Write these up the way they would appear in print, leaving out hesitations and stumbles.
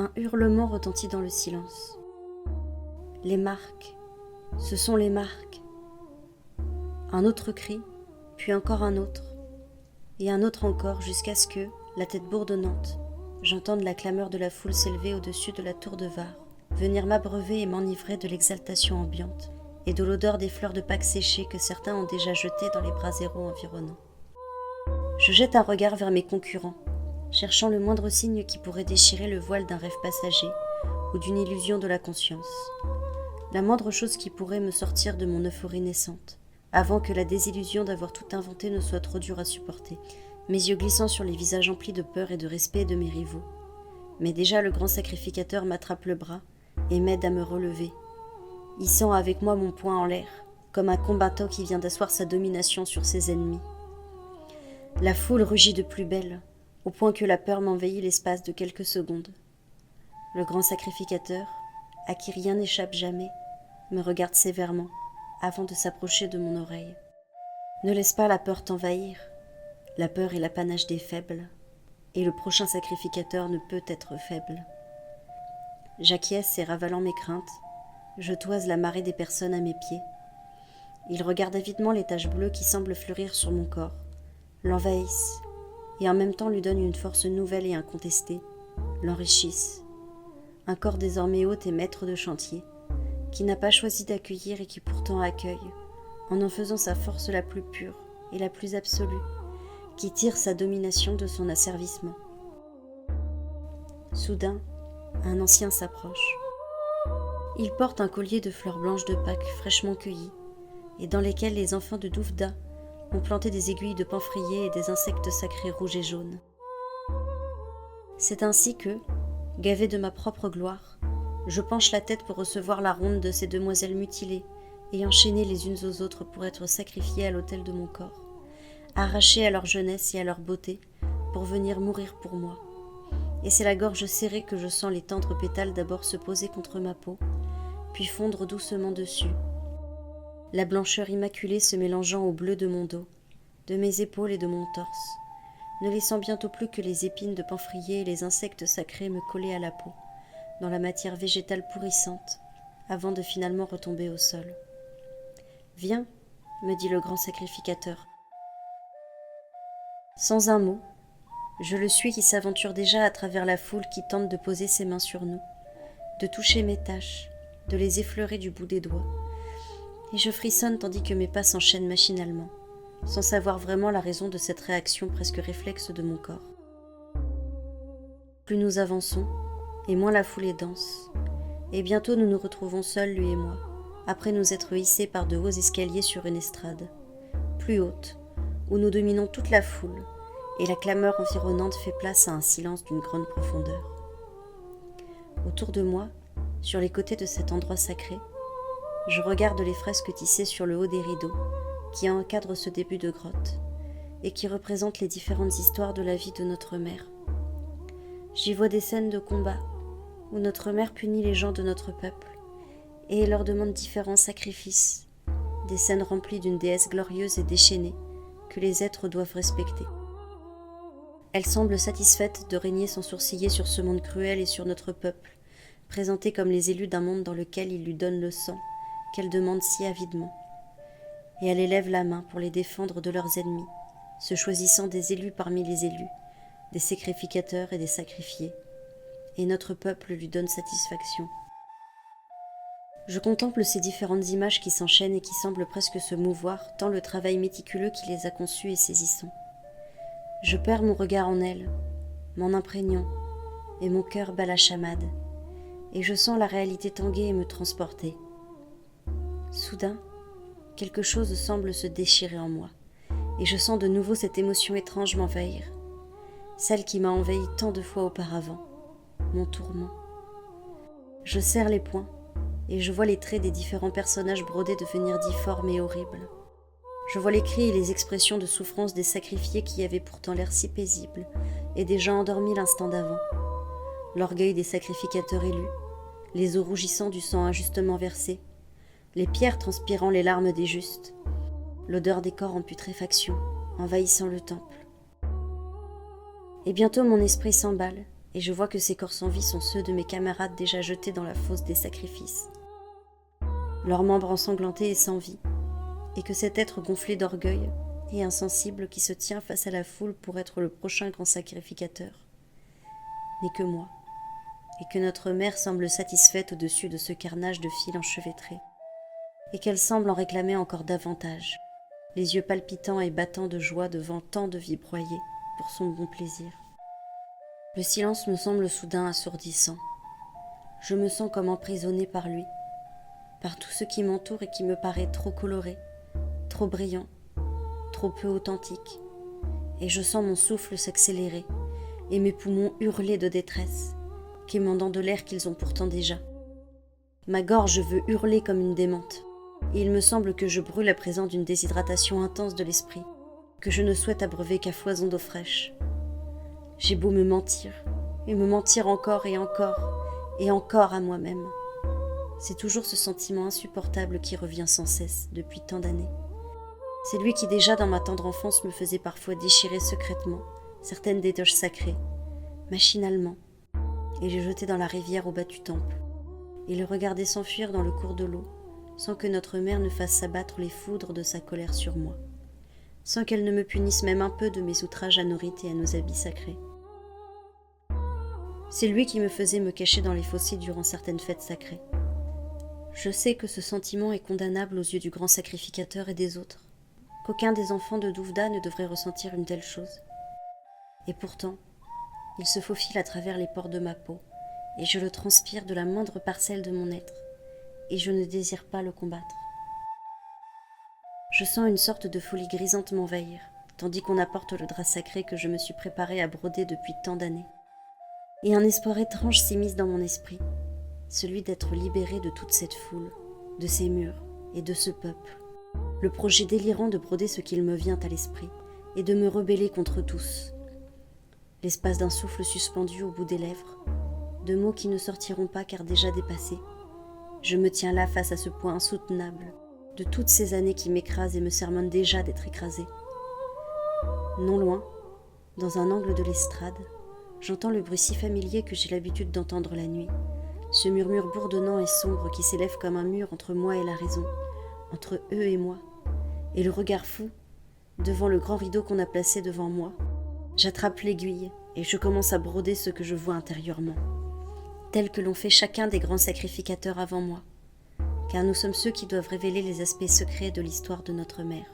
Un hurlement retentit dans le silence. Les marques, ce sont les marques. Un autre cri, puis encore un autre, et un autre encore, jusqu'à ce que, la tête bourdonnante, j'entende la clameur de la foule s'élever au-dessus de la tour de Var, venir m'abreuver et m'enivrer de l'exaltation ambiante et de l'odeur des fleurs de Pâques séchées que certains ont déjà jetées dans les braséros environnants. Je jette un regard vers mes concurrents, cherchant le moindre signe qui pourrait déchirer le voile d'un rêve passager ou d'une illusion de la conscience. La moindre chose qui pourrait me sortir de mon euphorie naissante, avant que la désillusion d'avoir tout inventé ne soit trop dure à supporter, mes yeux glissant sur les visages emplis de peur et de respect de mes rivaux. Mais déjà le grand sacrificateur m'attrape le bras et m'aide à me relever, hissant avec moi mon poing en l'air, comme un combattant qui vient d'asseoir sa domination sur ses ennemis. La foule rugit de plus belle, au point que la peur m'envahit l'espace de quelques secondes. Le grand sacrificateur, à qui rien n'échappe jamais, me regarde sévèrement, avant de s'approcher de mon oreille. Ne laisse pas la peur t'envahir. La peur est l'apanage des faibles, et le prochain sacrificateur ne peut être faible. J'acquiesce et ravalant mes craintes, je toise la marée des personnes à mes pieds. Ils regardent avidement les taches bleues qui semblent fleurir sur mon corps, l'envahissent, et en même temps lui donnent une force nouvelle et incontestée, l'enrichissent. Un corps désormais hôte et maître de chantier, qui n'a pas choisi d'accueillir et qui pourtant accueille, en faisant sa force la plus pure et la plus absolue, qui tire sa domination de son asservissement. Soudain, un ancien s'approche. Il porte un collier de fleurs blanches de Pâques fraîchement cueillies, et dans lesquelles les enfants de Douvda ont planté des aiguilles de pamphyrier et des insectes sacrés rouges et jaunes. C'est ainsi que, gavé de ma propre gloire, je penche la tête pour recevoir la ronde de ces demoiselles mutilées et enchaînées les unes aux autres pour être sacrifiées à l'autel de mon corps, arrachées à leur jeunesse et à leur beauté pour venir mourir pour moi. Et c'est la gorge serrée que je sens les tendres pétales d'abord se poser contre ma peau, puis fondre doucement dessus, la blancheur immaculée se mélangeant au bleu de mon dos, de mes épaules et de mon torse, ne laissant bientôt plus que les épines de pamphyrier et les insectes sacrés me coller à la peau, dans la matière végétale pourrissante, avant de finalement retomber au sol. « Viens, me dit le grand sacrificateur. » Sans un mot, je le suis qui s'aventure déjà à travers la foule qui tente de poser ses mains sur nous, de toucher mes taches, de les effleurer du bout des doigts. Et je frissonne tandis que mes pas s'enchaînent machinalement, sans savoir vraiment la raison de cette réaction presque réflexe de mon corps. Plus nous avançons, et moins la foule est dense, et bientôt nous nous retrouvons seuls, lui et moi, après nous être hissés par de hauts escaliers sur une estrade, plus haute, où nous dominons toute la foule, et la clameur environnante fait place à un silence d'une grande profondeur. Autour de moi, sur les côtés de cet endroit sacré, je regarde les fresques tissées sur le haut des rideaux, qui encadrent ce début de grotte, et qui représentent les différentes histoires de la vie de notre mère. J'y vois des scènes de combat, où notre mère punit les gens de notre peuple, et leur demande différents sacrifices, des scènes remplies d'une déesse glorieuse et déchaînée, que les êtres doivent respecter. Elle semble satisfaite de régner sans sourciller sur ce monde cruel et sur notre peuple, présenté comme les élus d'un monde dans lequel il lui donne le sang, qu'elle demande si avidement. Et elle élève la main pour les défendre de leurs ennemis, se choisissant des élus parmi les élus, des sacrificateurs et des sacrifiés, et notre peuple lui donne satisfaction. Je contemple ces différentes images qui s'enchaînent et qui semblent presque se mouvoir, tant le travail méticuleux qui les a conçues est saisissant. Je perds mon regard en elles, m'en imprégnant, et mon cœur bat la chamade, et je sens la réalité tanguer et me transporter. Soudain, quelque chose semble se déchirer en moi, et je sens de nouveau cette émotion étrange m'envahir, celle qui m'a envahi tant de fois auparavant, mon tourment. Je serre les poings, et je vois les traits des différents personnages brodés devenir difformes et horribles. Je vois les cris et les expressions de souffrance des sacrifiés qui avaient pourtant l'air si paisibles, et des gens endormis l'instant d'avant. L'orgueil des sacrificateurs élus, les eaux rougissant du sang injustement versé, les pierres transpirant les larmes des justes, l'odeur des corps en putréfaction, envahissant le temple. Et bientôt mon esprit s'emballe, et je vois que ces corps sans vie sont ceux de mes camarades déjà jetés dans la fosse des sacrifices. Leurs membres ensanglantés et sans vie, et que cet être gonflé d'orgueil et insensible qui se tient face à la foule pour être le prochain grand sacrificateur n'est que moi, et que notre mère semble satisfaite au-dessus de ce carnage de fils enchevêtrés, et qu'elle semble en réclamer encore davantage, les yeux palpitants et battants de joie devant tant de vies broyées pour son bon plaisir. Le silence me semble soudain assourdissant. Je me sens comme emprisonnée par lui, par tout ce qui m'entoure et qui me paraît trop coloré, trop brillant, trop peu authentique, et je sens mon souffle s'accélérer et mes poumons hurler de détresse, quémandant de l'air qu'ils ont pourtant déjà. Ma gorge veut hurler comme une démente, et il me semble que je brûle à présent d'une déshydratation intense de l'esprit, que je ne souhaite abreuver qu'à foison d'eau fraîche. J'ai beau me mentir, et me mentir encore et encore à moi-même. C'est toujours ce sentiment insupportable qui revient sans cesse depuis tant d'années. C'est lui qui déjà dans ma tendre enfance me faisait parfois déchirer secrètement certaines des doges sacrées, machinalement, et les jeter dans la rivière au bas du temple, et le regarder s'enfuir dans le cours de l'eau, sans que notre mère ne fasse s'abattre les foudres de sa colère sur moi, sans qu'elle ne me punisse même un peu de mes outrages à nos rites et à nos habits sacrés. C'est lui qui me faisait me cacher dans les fossés durant certaines fêtes sacrées. Je sais que ce sentiment est condamnable aux yeux du grand sacrificateur et des autres, qu'aucun des enfants de Douvda ne devrait ressentir une telle chose. Et pourtant, il se faufile à travers les pores de ma peau, et je le transpire de la moindre parcelle de mon être, et je ne désire pas le combattre. Je sens une sorte de folie grisante m'envahir, tandis qu'on apporte le drap sacré que je me suis préparé à broder depuis tant d'années. Et un espoir étrange s'immisce dans mon esprit, celui d'être libéré de toute cette foule, de ces murs et de ce peuple. Le projet délirant de broder ce qu'il me vient à l'esprit, et de me rebeller contre tous. L'espace d'un souffle suspendu au bout des lèvres, de mots qui ne sortiront pas car déjà dépassés. Je me tiens là face à ce point insoutenable, de toutes ces années qui m'écrasent et me sermonnent déjà d'être écrasée. Non loin, dans un angle de l'estrade, j'entends le bruit si familier que j'ai l'habitude d'entendre la nuit, ce murmure bourdonnant et sombre qui s'élève comme un mur entre moi et la raison, entre eux et moi, et le regard fou, devant le grand rideau qu'on a placé devant moi, j'attrape l'aiguille et je commence à broder ce que je vois intérieurement, tel que l'ont fait chacun des grands sacrificateurs avant moi, car nous sommes ceux qui doivent révéler les aspects secrets de l'histoire de notre mère.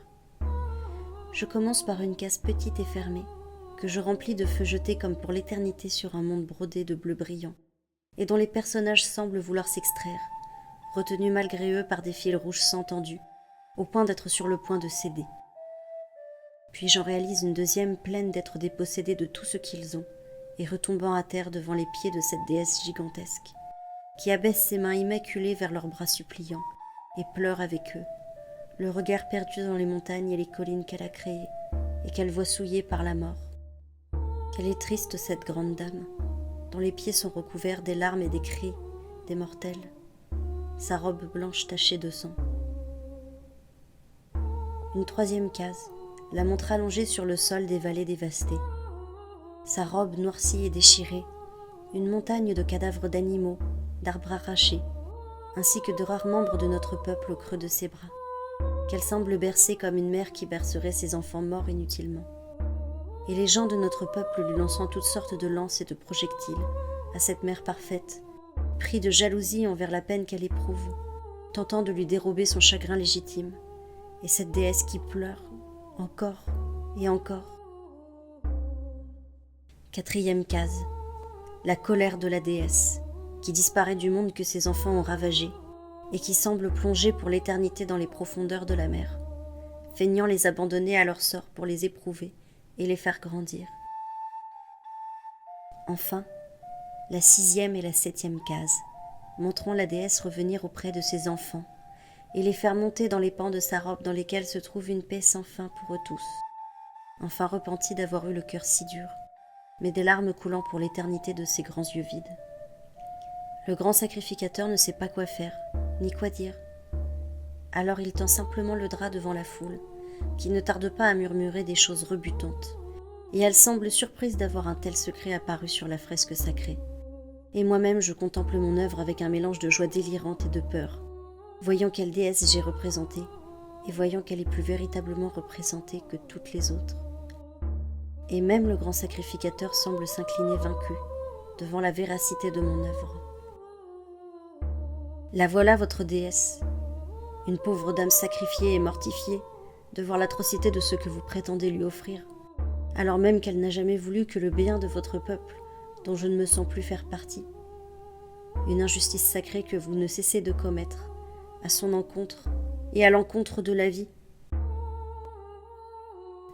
Je commence par une case petite et fermée, que je remplis de feux jetés comme pour l'éternité sur un monde brodé de bleu brillant, et dont les personnages semblent vouloir s'extraire, retenus malgré eux par des fils rouges sans tendus, au point d'être sur le point de céder. Puis j'en réalise une deuxième pleine d'être dépossédés de tout ce qu'ils ont, et retombant à terre devant les pieds de cette déesse gigantesque, qui abaisse ses mains immaculées vers leurs bras suppliants, et pleure avec eux, le regard perdu dans les montagnes et les collines qu'elle a créées, et qu'elle voit souillées par la mort. Qu'elle est triste, cette grande dame, dont les pieds sont recouverts des larmes et des cris des mortels, sa robe blanche tachée de sang. Une troisième case, la montre allongée sur le sol des vallées dévastées. Sa robe noircie et déchirée, une montagne de cadavres d'animaux, d'arbres arrachés, ainsi que de rares membres de notre peuple au creux de ses bras, qu'elle semble bercer comme une mère qui bercerait ses enfants morts inutilement. Et les gens de notre peuple lui lançant toutes sortes de lances et de projectiles à cette mère parfaite, pris de jalousie envers la peine qu'elle éprouve, tentant de lui dérober son chagrin légitime, et cette déesse qui pleure, encore et encore. Quatrième case, la colère de la déesse, qui disparaît du monde que ses enfants ont ravagé, et qui semble plonger pour l'éternité dans les profondeurs de la mer, feignant les abandonner à leur sort pour les éprouver et les faire grandir. Enfin, la sixième et la septième case, montrant la déesse revenir auprès de ses enfants, et les faire monter dans les pans de sa robe dans lesquels se trouve une paix sans fin pour eux tous, enfin repentis d'avoir eu le cœur si dur, mais des larmes coulant pour l'éternité de ses grands yeux vides. Le grand sacrificateur ne sait pas quoi faire, ni quoi dire. Alors il tend simplement le drap devant la foule, qui ne tarde pas à murmurer des choses rebutantes, et elle semble surprise d'avoir un tel secret apparu sur la fresque sacrée. Et moi-même je contemple mon œuvre avec un mélange de joie délirante et de peur, voyant quelle déesse j'ai représentée, et voyant qu'elle est plus véritablement représentée que toutes les autres. Et même le grand sacrificateur semble s'incliner vaincu devant la véracité de mon œuvre. La voilà votre déesse, une pauvre dame sacrifiée et mortifiée devant l'atrocité de ce que vous prétendez lui offrir, alors même qu'elle n'a jamais voulu que le bien de votre peuple, dont je ne me sens plus faire partie. Une injustice sacrée que vous ne cessez de commettre, à son encontre et à l'encontre de la vie.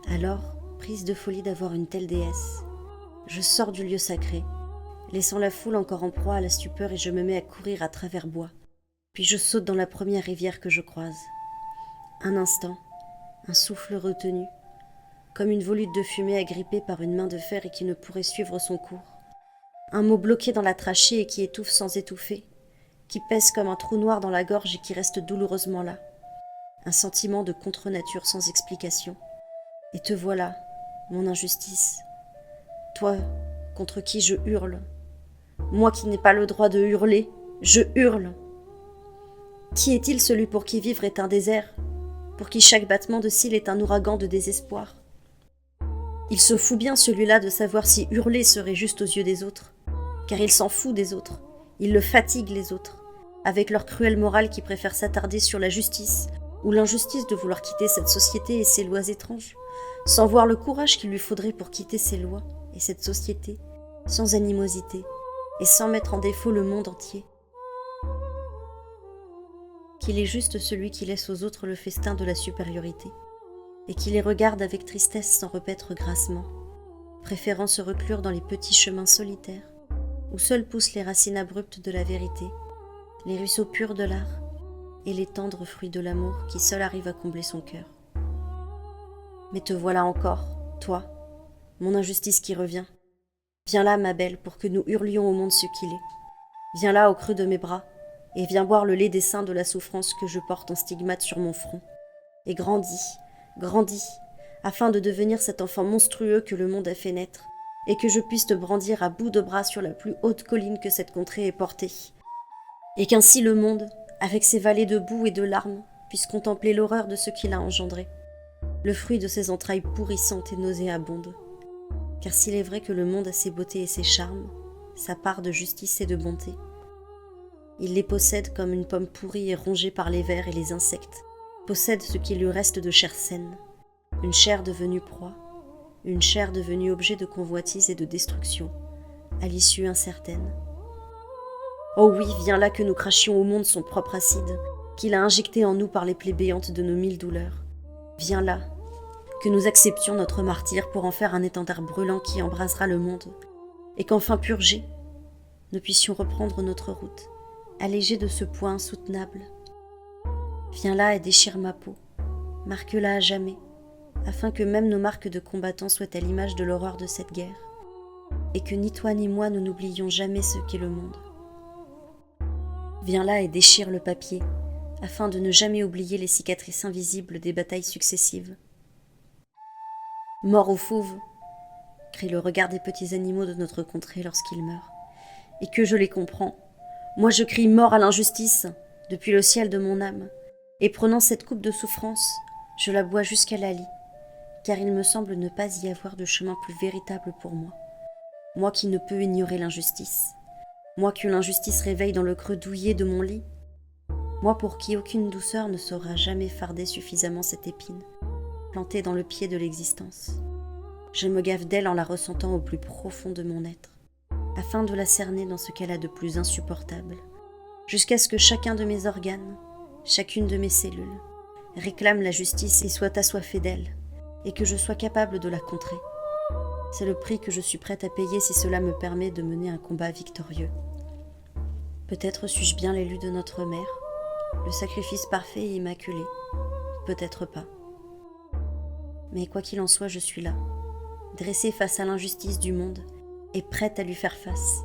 Alors, prise de folie d'avoir une telle déesse, je sors du lieu sacré, laissant la foule encore en proie à la stupeur, et je me mets à courir à travers bois, puis je saute dans la première rivière que je croise. Un instant, un souffle retenu, comme une volute de fumée agrippée par une main de fer et qui ne pourrait suivre son cours. Un mot bloqué dans la trachée et qui étouffe sans étouffer, qui pèse comme un trou noir dans la gorge et qui reste douloureusement là. Un sentiment de contre-nature sans explication. Et te voilà, mon injustice. Toi, contre qui je hurle. Moi qui n'ai pas le droit de hurler, je hurle. Qui est-il celui pour qui vivre est un désert, pour qui chaque battement de cils est un ouragan de désespoir? Il se fout bien celui-là de savoir si hurler serait juste aux yeux des autres, car il s'en fout des autres, il le fatigue les autres, avec leur cruelle morale qui préfère s'attarder sur la justice ou l'injustice de vouloir quitter cette société et ses lois étranges, sans voir le courage qu'il lui faudrait pour quitter ces lois et cette société, sans animosité et sans mettre en défaut le monde entier. Qu'il est juste celui qui laisse aux autres le festin de la supériorité, et qui les regarde avec tristesse sans repaître grassement, préférant se reclure dans les petits chemins solitaires, où seules poussent les racines abruptes de la vérité, les ruisseaux purs de l'art, et les tendres fruits de l'amour qui seul arrivent à combler son cœur. Mais te voilà encore, toi, mon injustice qui revient. Viens là, ma belle, pour que nous hurlions au monde ce qu'il est. Viens là au creux de mes bras, et viens boire le lait des seins de la souffrance que je porte en stigmate sur mon front. Et grandis, grandis, afin de devenir cet enfant monstrueux que le monde a fait naître, et que je puisse te brandir à bout de bras sur la plus haute colline que cette contrée ait portée. Et qu'ainsi le monde, avec ses vallées de boue et de larmes, puisse contempler l'horreur de ce qu'il a engendré, le fruit de ses entrailles pourrissantes et nauséabondes. Car s'il est vrai que le monde a ses beautés et ses charmes, sa part de justice et de bonté, il les possède comme une pomme pourrie et rongée par les vers et les insectes, possède ce qui lui reste de chair saine, une chair devenue proie, une chair devenue objet de convoitise et de destruction, à l'issue incertaine. Oh oui, viens là que nous crachions au monde son propre acide, qu'il a injecté en nous par les plaies béantes de nos 1000 douleurs. Viens là, que nous acceptions notre martyre pour en faire un étendard brûlant qui embrasera le monde, et qu'enfin purgés, nous puissions reprendre notre route, allégés de ce poids insoutenable. Viens là et déchire ma peau, marque-la à jamais, afin que même nos marques de combattants soient à l'image de l'horreur de cette guerre, et que ni toi ni moi nous n'oublions jamais ce qu'est le monde. Viens là et déchire le papier, afin de ne jamais oublier les cicatrices invisibles des batailles successives. Mort aux fauves, crie le regard des petits animaux de notre contrée lorsqu'ils meurent, et que je les comprends. Moi je crie mort à l'injustice, depuis le ciel de mon âme, et prenant cette coupe de souffrance, je la bois jusqu'à la lie, car il me semble ne pas y avoir de chemin plus véritable pour moi. Moi qui ne peux ignorer l'injustice, moi que l'injustice réveille dans le creux douillet de mon lit, moi pour qui aucune douceur ne saura jamais farder suffisamment cette épine, plantée dans le pied de l'existence. Je me gave d'elle en la ressentant au plus profond de mon être, afin de la cerner dans ce qu'elle a de plus insupportable, jusqu'à ce que chacun de mes organes, chacune de mes cellules, réclame la justice et soit assoiffé d'elle, et que je sois capable de la contrer. C'est le prix que je suis prête à payer si cela me permet de mener un combat victorieux. Peut-être suis-je bien l'élu de notre mère, le sacrifice parfait et immaculé, peut-être pas. Mais quoi qu'il en soit, je suis là, dressée face à l'injustice du monde et prête à lui faire face.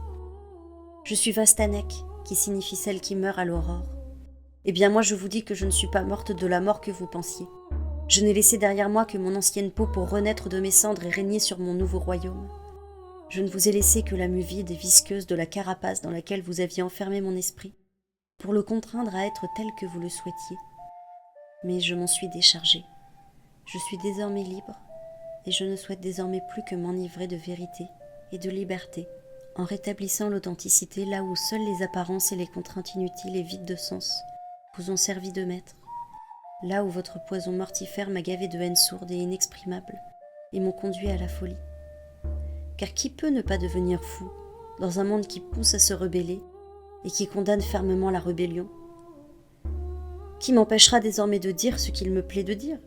Je suis Vastanek, qui signifie celle qui meurt à l'aurore. Eh bien moi je vous dis que je ne suis pas morte de la mort que vous pensiez. Je n'ai laissé derrière moi que mon ancienne peau pour renaître de mes cendres et régner sur mon nouveau royaume. Je ne vous ai laissé que la mue vide et visqueuse de la carapace dans laquelle vous aviez enfermé mon esprit, pour le contraindre à être tel que vous le souhaitiez. Mais je m'en suis déchargée. Je suis désormais libre, et je ne souhaite désormais plus que m'enivrer de vérité et de liberté, en rétablissant l'authenticité là où seules les apparences et les contraintes inutiles et vides de sens vous ont servi de maître, là où votre poison mortifère m'a gavé de haine sourde et inexprimable, et m'ont conduit à la folie. Car qui peut ne pas devenir fou dans un monde qui pousse à se rebeller et qui condamne fermement la rébellion? Qui m'empêchera désormais de dire ce qu'il me plaît de dire?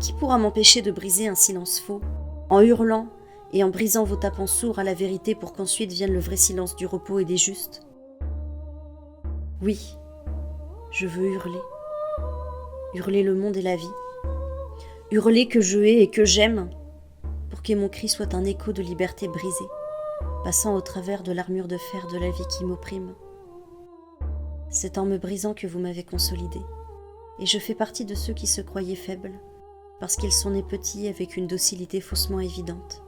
Qui pourra m'empêcher de briser un silence faux, en hurlant et en brisant vos tapants sourds à la vérité pour qu'ensuite vienne le vrai silence du repos et des justes? Oui, je veux hurler. Hurler le monde et la vie. Hurler que je hais et que j'aime, pour que mon cri soit un écho de liberté brisée, passant au travers de l'armure de fer de la vie qui m'opprime. C'est en me brisant que vous m'avez consolidé, et je fais partie de ceux qui se croyaient faibles, parce qu'ils sont nés petits avec une docilité faussement évidente.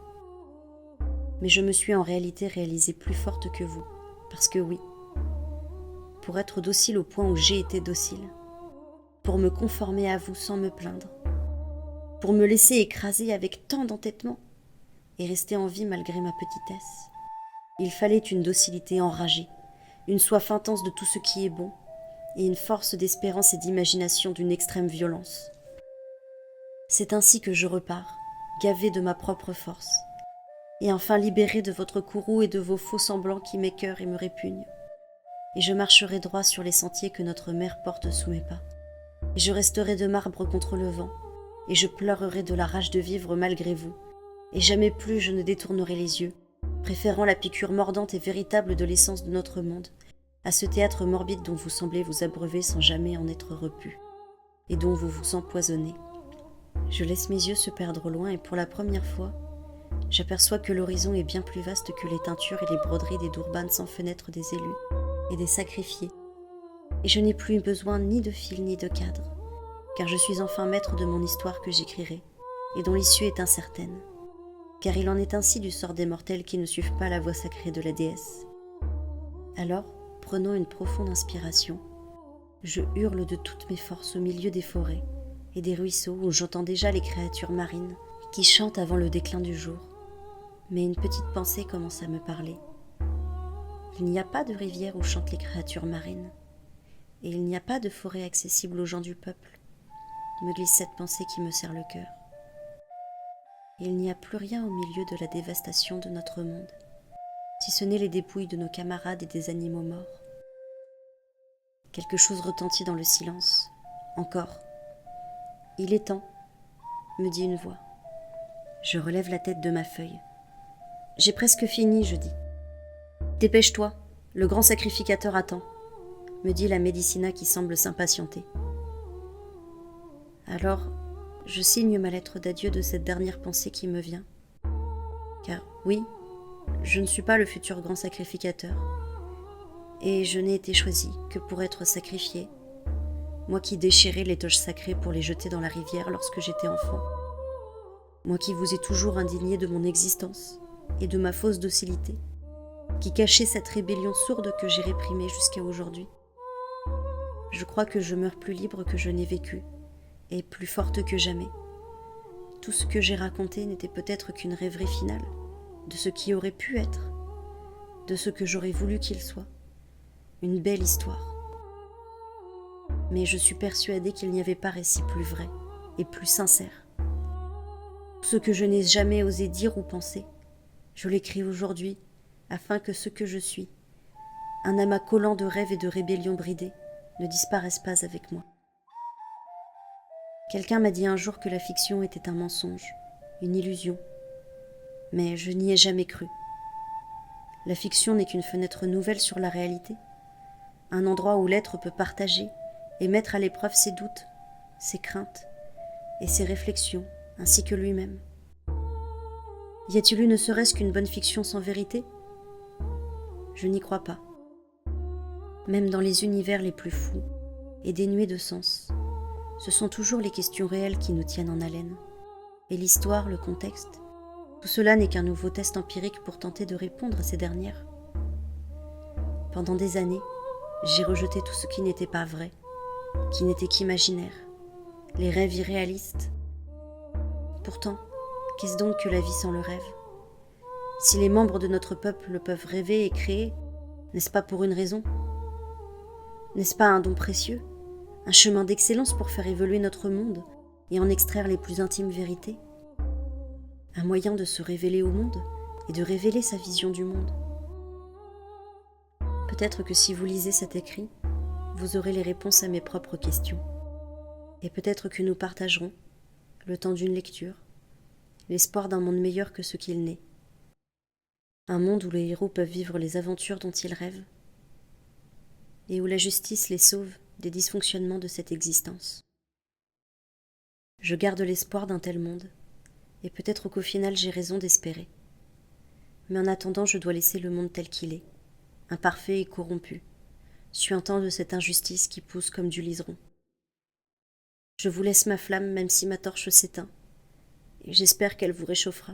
Mais je me suis en réalité réalisée plus forte que vous, parce que oui, pour être docile au point où j'ai été docile, pour me conformer à vous sans me plaindre, pour me laisser écraser avec tant d'entêtement et rester en vie malgré ma petitesse, il fallait une docilité enragée, une soif intense de tout ce qui est bon, et une force d'espérance et d'imagination d'une extrême violence. C'est ainsi que je repars, gavé de ma propre force, et enfin libéré de votre courroux et de vos faux semblants qui m'écœurent et me répugnent. Et je marcherai droit sur les sentiers que notre mère porte sous mes pas. Et je resterai de marbre contre le vent, et je pleurerai de la rage de vivre malgré vous, et jamais plus je ne détournerai les yeux, préférant la piqûre mordante et véritable de l'essence de notre monde, à ce théâtre morbide dont vous semblez vous abreuver sans jamais en être repu, et dont vous vous empoisonnez. Je laisse mes yeux se perdre au loin, et pour la première fois, j'aperçois que l'horizon est bien plus vaste que les teintures et les broderies des dourbanes sans fenêtres des élus et des sacrifiés. Et je n'ai plus besoin ni de fil ni de cadre, car je suis enfin maître de mon histoire que j'écrirai, et dont l'issue est incertaine, car il en est ainsi du sort des mortels qui ne suivent pas la voie sacrée de la déesse. Alors, prenant une profonde inspiration, je hurle de toutes mes forces au milieu des forêts et des ruisseaux où j'entends déjà les créatures marines qui chantent avant le déclin du jour. Mais une petite pensée commence à me parler. Il n'y a pas de rivière où chantent les créatures marines, et il n'y a pas de forêt accessible aux gens du peuple, me glisse cette pensée qui me serre le cœur. Il n'y a plus rien au milieu de la dévastation de notre monde, si ce n'est les dépouilles de nos camarades et des animaux morts. Quelque chose retentit dans le silence. Encore. Il est temps, me dit une voix. Je relève la tête de ma feuille. J'ai presque fini, je dis. Dépêche-toi, le grand sacrificateur attend, me dit la médicina qui semble s'impatienter. Alors, je signe ma lettre d'adieu de cette dernière pensée qui me vient. Car oui, je ne suis pas le futur grand sacrificateur, et je n'ai été choisi que pour être sacrifié, moi qui déchirais les toches sacrées pour les jeter dans la rivière lorsque j'étais enfant, moi qui vous ai toujours indigné de mon existence et de ma fausse docilité, qui cachait cette rébellion sourde que j'ai réprimée jusqu'à aujourd'hui. Je crois que je meurs plus libre que je n'ai vécu, et plus forte que jamais. Tout ce que j'ai raconté n'était peut-être qu'une rêverie finale, de ce qui aurait pu être, de ce que j'aurais voulu qu'il soit. Une belle histoire. Mais je suis persuadée qu'il n'y avait pas récit plus vrai et plus sincère. Ce que je n'ai jamais osé dire ou penser, je l'écris aujourd'hui, afin que ce que je suis, un amas collant de rêves et de rébellions bridées, ne disparaisse pas avec moi. Quelqu'un m'a dit un jour que la fiction était un mensonge, une illusion, mais je n'y ai jamais cru. La fiction n'est qu'une fenêtre nouvelle sur la réalité, un endroit où l'être peut partager et mettre à l'épreuve ses doutes, ses craintes et ses réflexions, ainsi que lui-même. Y a-t-il eu ne serait-ce qu'une bonne fiction sans vérité ? Je n'y crois pas. Même dans les univers les plus fous et dénués de sens, Ce sont toujours les questions réelles qui nous tiennent en haleine. Et l'histoire, le contexte, tout cela n'est qu'un nouveau test empirique pour tenter de répondre à ces dernières. Pendant des années, j'ai rejeté tout ce qui n'était pas vrai, qui n'était qu'imaginaire, les rêves irréalistes. Pourtant, qu'est-ce donc que la vie sans le rêve ? Si les membres de notre peuple peuvent rêver et créer, n'est-ce pas pour une raison ? N'est-ce pas un don précieux, un chemin d'excellence pour faire évoluer notre monde et en extraire les plus intimes vérités ? Un moyen de se révéler au monde et de révéler sa vision du monde. Peut-être que si vous lisez cet écrit, vous aurez les réponses à mes propres questions. Et peut-être que nous partagerons, le temps d'une lecture, l'espoir d'un monde meilleur que ce qu'il n'est. Un monde où les héros peuvent vivre les aventures dont ils rêvent, et où la justice les sauve des dysfonctionnements de cette existence. Je garde l'espoir d'un tel monde, et peut-être qu'au final j'ai raison d'espérer. Mais en attendant, je dois laisser le monde tel qu'il est, imparfait et corrompu, suintant de cette injustice qui pousse comme du liseron. Je vous laisse ma flamme même si ma torche s'éteint, et j'espère qu'elle vous réchauffera,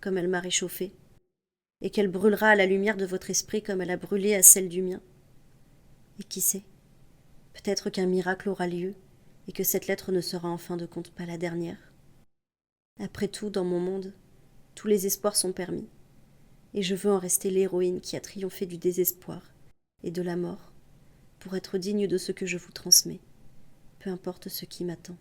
comme elle m'a réchauffée, et qu'elle brûlera à la lumière de votre esprit comme elle a brûlé à celle du mien. Et qui sait, peut-être qu'un miracle aura lieu, et que cette lettre ne sera en fin de compte pas la dernière. Après tout, dans mon monde, tous les espoirs sont permis, et je veux en rester l'héroïne qui a triomphé du désespoir et de la mort, pour être digne de ce que je vous transmets, peu importe ce qui m'attend.